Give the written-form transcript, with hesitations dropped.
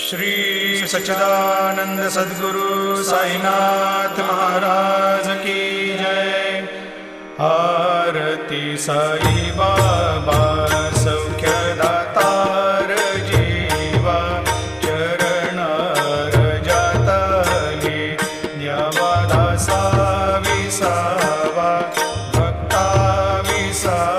श्री सच्चिदानंद सद्गुरु साईनाथ महाराज की जय। आरती साई बाबा सौख्यदातार जीवा, चरण रजातली द्यावा दासा विसावा, भक्ता विसावा।